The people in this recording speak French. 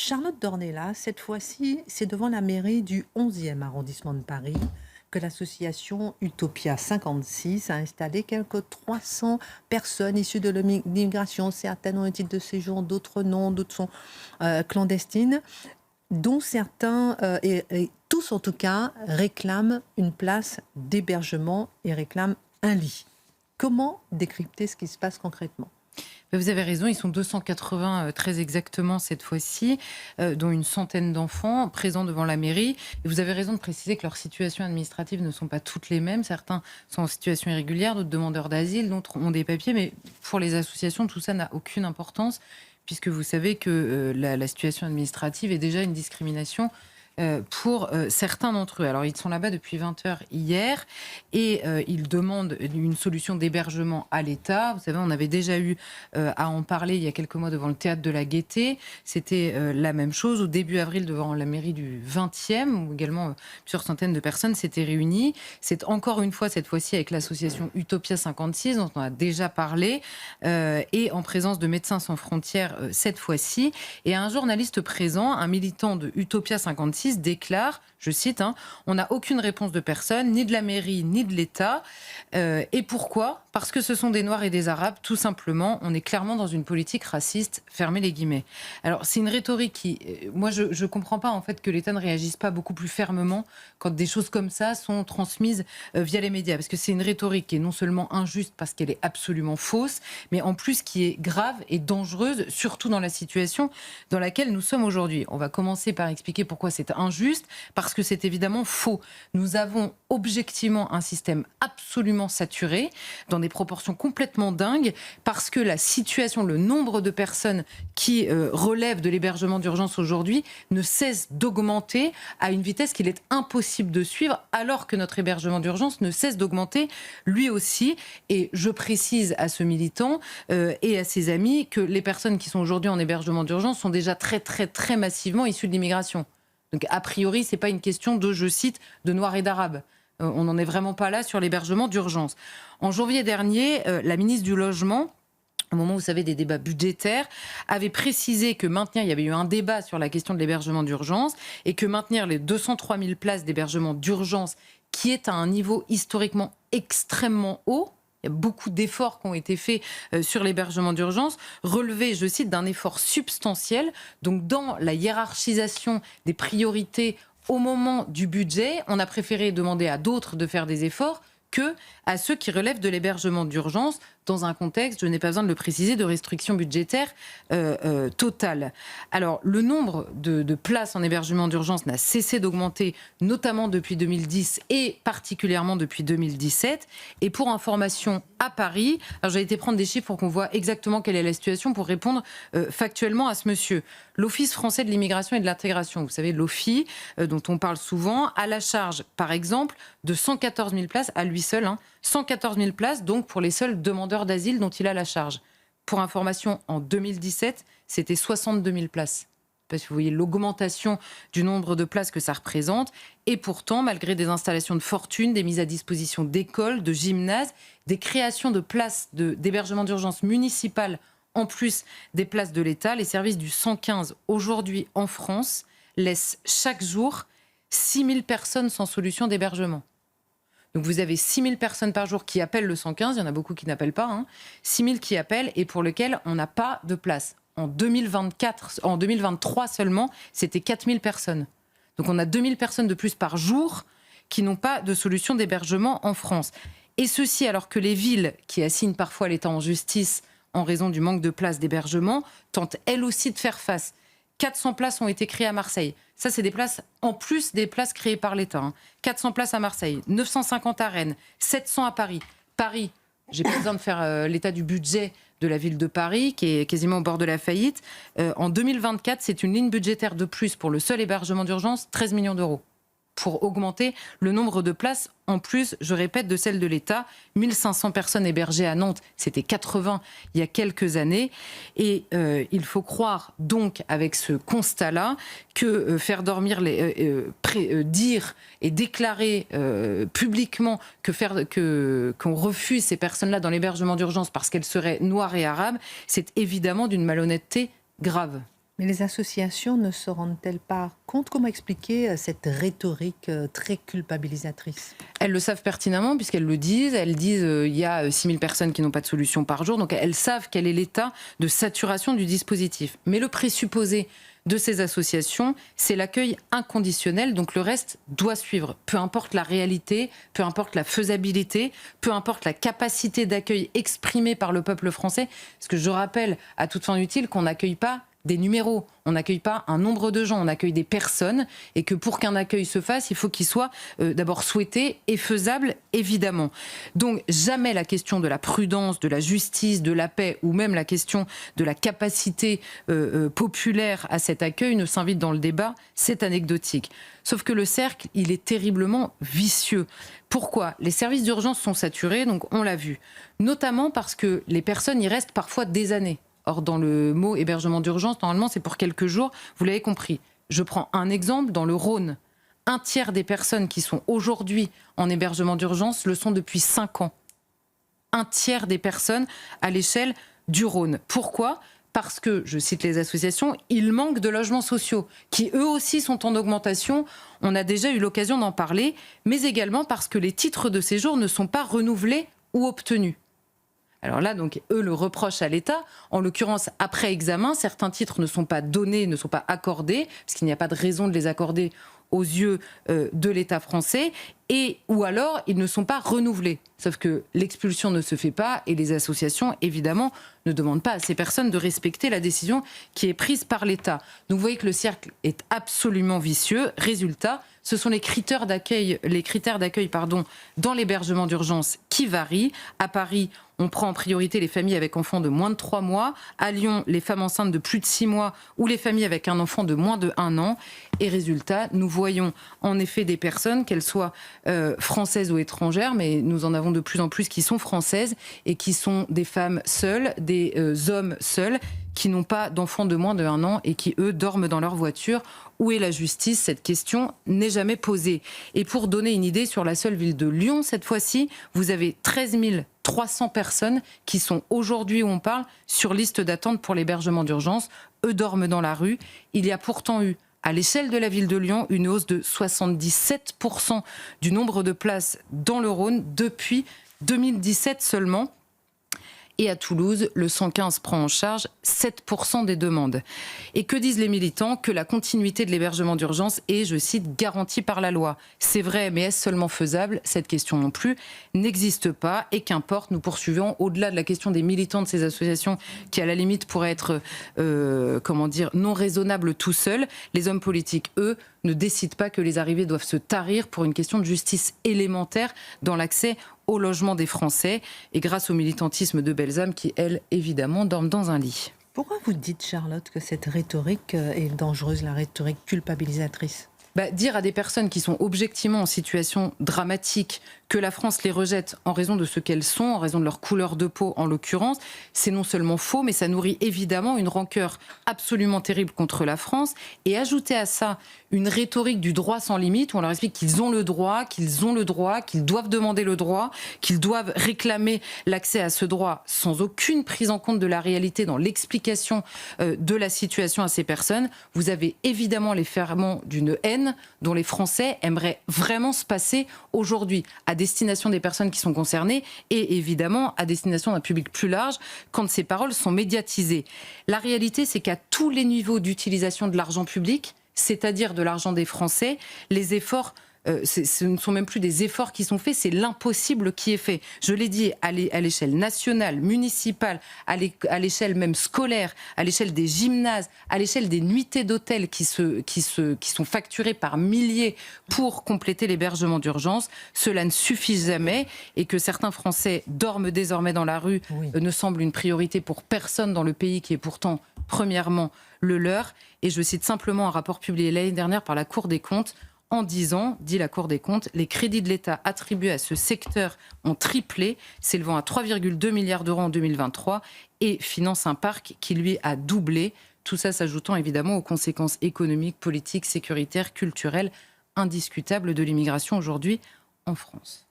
Charlotte Dornelas, cette fois-ci, c'est devant la mairie du 11e arrondissement de Paris que l'association Utopia 56 a installé quelques 300 personnes issues de l'immigration. Certaines ont un titre de séjour, d'autres non, d'autres sont clandestines, dont certains, et tous en tout cas, réclament une place d'hébergement et réclament un lit. Comment décrypter ce qui se passe concrètement ? Vous avez raison, ils sont 280 très exactement cette fois-ci, dont une centaine d'enfants présents devant la mairie. Et vous avez raison de préciser que leurs situations administratives ne sont pas toutes les mêmes. Certains sont en situation irrégulière, d'autres demandeurs d'asile, d'autres ont des papiers. Mais pour les associations, tout ça n'a aucune importance, puisque vous savez que la situation administrative est déjà une discrimination pour certains d'entre eux. Alors, ils sont là-bas depuis 20 heures hier et ils demandent une solution d'hébergement à l'État. Vous savez, on avait déjà eu à en parler il y a quelques mois devant le Théâtre de la Gaîté. C'était la même chose au début avril devant la mairie du 20e, où également plusieurs centaines de personnes s'étaient réunies. C'est encore une fois, cette fois-ci, avec l'association Utopia 56, dont on a déjà parlé, et en présence de Médecins sans frontières cette fois-ci. Et un journaliste présent, un militant de Utopia 56, déclare, je cite, on n'a aucune réponse de personne, ni de la mairie, ni de l'État. Et pourquoi ? Parce que ce sont des Noirs et des Arabes, tout simplement. On est clairement dans une politique raciste, fermez les guillemets. Alors, c'est une rhétorique qui... Moi, je ne comprends pas, en fait, que l'État ne réagisse pas beaucoup plus fermement quand des choses comme ça sont transmises via les médias. Parce que c'est une rhétorique qui est non seulement injuste parce qu'elle est absolument fausse, mais en plus qui est grave et dangereuse, surtout dans la situation dans laquelle nous sommes aujourd'hui. On va commencer par expliquer pourquoi c'est injuste, parce que c'est évidemment faux. Nous avons objectivement un système absolument saturé, dans des proportions complètement dingues, parce que la situation, le nombre de personnes qui relèvent de l'hébergement d'urgence aujourd'hui ne cesse d'augmenter à une vitesse qu'il est impossible de suivre, alors que notre hébergement d'urgence ne cesse d'augmenter lui aussi. Et je précise à ce militant et à ses amis que les personnes qui sont aujourd'hui en hébergement d'urgence sont déjà très, très, très massivement issues de l'immigration. Donc, a priori, ce n'est pas une question de, je cite, de Noirs et d'Arabes. On n'en est vraiment pas là sur l'hébergement d'urgence. En janvier dernier, la ministre du Logement, au moment, vous savez, des débats budgétaires, avait précisé que maintenir, il y avait eu un débat sur la question de l'hébergement d'urgence, et que maintenir les 203 000 places d'hébergement d'urgence, qui est à un niveau historiquement extrêmement haut, il y a beaucoup d'efforts qui ont été faits sur l'hébergement d'urgence, relevait, je cite, d'un effort substantiel. Donc, dans la hiérarchisation des priorités au moment du budget, on a préféré demander à d'autres de faire des efforts que à ceux qui relèvent de l'hébergement d'urgence dans un contexte, je n'ai pas besoin de le préciser, de restrictions budgétaires totales. Alors, le nombre de places en hébergement d'urgence n'a cessé d'augmenter, notamment depuis 2010 et particulièrement depuis 2017. Et pour information, à Paris, alors j'ai été prendre des chiffres pour qu'on voit exactement quelle est la situation pour répondre factuellement à ce monsieur. L'Office français de l'immigration et de l'intégration, vous savez, l'OFII, dont on parle souvent, a la charge, par exemple, de 114 000 places à lui seul, 114 000 places, donc pour les seuls demandeurs d'asile dont il a la charge. Pour information, en 2017, c'était 62 000 places. Parce que vous voyez l'augmentation du nombre de places que ça représente. Et pourtant, malgré des installations de fortune, des mises à disposition d'écoles, de gymnases, des créations de places d'hébergement d'urgence municipales, en plus des places de l'État, les services du 115 aujourd'hui en France laissent chaque jour 6 000 personnes sans solution d'hébergement. Donc vous avez 6 000 personnes par jour qui appellent le 115, il y en a beaucoup qui n'appellent pas, 6 000 qui appellent et pour lesquels on n'a pas de place. En 2023 seulement, c'était 4 000 personnes. Donc on a 2 000 personnes de plus par jour qui n'ont pas de solution d'hébergement en France. Et ceci alors que les villes qui assignent parfois l'État en justice en raison du manque de places d'hébergement tentent elles aussi de faire face. 400 places ont été créées à Marseille. Ça, c'est des places en plus des places créées par l'État. 400 places à Marseille, 950 à Rennes, 700 à Paris. Paris, j'ai pas besoin de faire l'état du budget de la ville de Paris, qui est quasiment au bord de la faillite. En 2024, c'est une ligne budgétaire de plus pour le seul hébergement d'urgence, 13 millions d'euros. Pour augmenter le nombre de places, en plus, je répète, de celles de l'État. 1500 personnes hébergées à Nantes, c'était 80 il y a quelques années. Et il faut croire donc, avec ce constat-là, que faire dormir, dire et déclarer publiquement qu'on refuse ces personnes-là dans l'hébergement d'urgence parce qu'elles seraient noires et arabes, c'est évidemment d'une malhonnêteté grave. Mais les associations ne se rendent-elles pas compte? Comment expliquer cette rhétorique très culpabilisatrice? Elles le savent pertinemment puisqu'elles le disent. Elles disent il y a 6 000 personnes qui n'ont pas de solution par jour. Donc elles savent quel est l'état de saturation du dispositif. Mais le présupposé de ces associations, c'est l'accueil inconditionnel. Donc le reste doit suivre. Peu importe la réalité, peu importe la faisabilité, peu importe la capacité d'accueil exprimée par le peuple français. Parce que je rappelle à toute fin utile qu'on n'accueille pas des numéros, on n'accueille pas un nombre de gens, on accueille des personnes, et que pour qu'un accueil se fasse, il faut qu'il soit d'abord souhaité et faisable, évidemment. Donc jamais la question de la prudence, de la justice, de la paix, ou même la question de la capacité populaire à cet accueil ne s'invite dans le débat, c'est anecdotique. Sauf que le cercle, il est terriblement vicieux. Pourquoi? Les services d'urgence sont saturés, donc on l'a vu. Notamment parce que les personnes y restent parfois des années. Or, dans le mot hébergement d'urgence, normalement, c'est pour quelques jours. Vous l'avez compris. Je prends un exemple. Dans le Rhône, un tiers des personnes qui sont aujourd'hui en hébergement d'urgence le sont depuis 5 ans. Un tiers des personnes à l'échelle du Rhône. Pourquoi? Parce que, je cite les associations, il manque de logements sociaux, qui eux aussi sont en augmentation. On a déjà eu l'occasion d'en parler, mais également parce que les titres de séjour ne sont pas renouvelés ou obtenus. Alors là, donc, eux le reprochent à l'État. En l'occurrence, après examen, certains titres ne sont pas donnés, ne sont pas accordés, parce qu'il n'y a pas de raison de les accorder aux yeux de l'État français, ou alors ils ne sont pas renouvelés. Sauf que l'expulsion ne se fait pas et les associations, évidemment, ne demandent pas à ces personnes de respecter la décision qui est prise par l'État. Donc vous voyez que le cercle est absolument vicieux. Résultat, ce sont les critères d'accueil, dans l'hébergement d'urgence qui varient. À Paris, on prend en priorité les familles avec enfants de moins de 3 mois. À Lyon, les femmes enceintes de plus de 6 mois ou les familles avec un enfant de moins de 1 an. Et résultat, nous voyons en effet des personnes, qu'elles soient françaises ou étrangères, mais nous en avons de plus en plus qui sont françaises et qui sont des femmes seules, des hommes seuls, qui n'ont pas d'enfants de moins de 1 an et qui, eux, dorment dans leur voiture. Où est la justice? Cette question n'est jamais posée. Et pour donner une idée, sur la seule ville de Lyon, cette fois-ci, vous avez 13 300 personnes qui sont aujourd'hui, où on parle, sur liste d'attente pour l'hébergement d'urgence. Eux dorment dans la rue. Il y a pourtant eu, à l'échelle de la ville de Lyon, une hausse de 77% du nombre de places dans le Rhône depuis 2017 seulement. Et à Toulouse, le 115 prend en charge 7% des demandes. Et que disent les militants? Que la continuité de l'hébergement d'urgence est, je cite, garantie par la loi. C'est vrai, mais est-ce seulement faisable? Cette question non plus n'existe pas. Et qu'importe, nous poursuivons, au-delà de la question des militants de ces associations, qui à la limite pourraient être non raisonnables tout seuls, les hommes politiques, eux, ne décident pas que les arrivées doivent se tarir pour une question de justice élémentaire dans l'accès au logement des Français, et grâce au militantisme de belles âmes qui, elles, évidemment, dorment dans un lit. Pourquoi vous dites, Charlotte, que cette rhétorique est dangereuse, la rhétorique culpabilisatrice? Dire à des personnes qui sont objectivement en situation dramatique que la France les rejette en raison de ce qu'elles sont, en raison de leur couleur de peau en l'occurrence, c'est non seulement faux, mais ça nourrit évidemment une rancœur absolument terrible contre la France. Et ajouter à ça une rhétorique du droit sans limite, où on leur explique qu'ils ont le droit, qu'ils doivent demander le droit, qu'ils doivent réclamer l'accès à ce droit sans aucune prise en compte de la réalité dans l'explication de la situation à ces personnes. Vous avez évidemment les ferments d'une haine dont les Français aimeraient vraiment se passer aujourd'hui, à destination des personnes qui sont concernées et évidemment à destination d'un public plus large quand ces paroles sont médiatisées. La réalité, c'est qu'à tous les niveaux d'utilisation de l'argent public, c'est-à-dire de l'argent des Français, les efforts, ce ne sont même plus des efforts qui sont faits, c'est l'impossible qui est fait. Je l'ai dit, à l'échelle nationale, municipale, à l'échelle même scolaire, à l'échelle des gymnases, à l'échelle des nuitées d'hôtels qui sont facturées par milliers pour compléter l'hébergement d'urgence. Cela ne suffit jamais, et que certains Français dorment désormais dans la rue ne semble une priorité pour personne dans le pays qui est pourtant, premièrement, le leur. Et je cite simplement un rapport publié l'année dernière par la Cour des comptes. En 10 ans, dit la Cour des comptes, les crédits de l'État attribués à ce secteur ont triplé, s'élevant à 3,2 milliards d'euros en 2023 et finance un parc qui, lui, a doublé. Tout ça s'ajoutant évidemment aux conséquences économiques, politiques, sécuritaires, culturelles indiscutables de l'immigration aujourd'hui en France.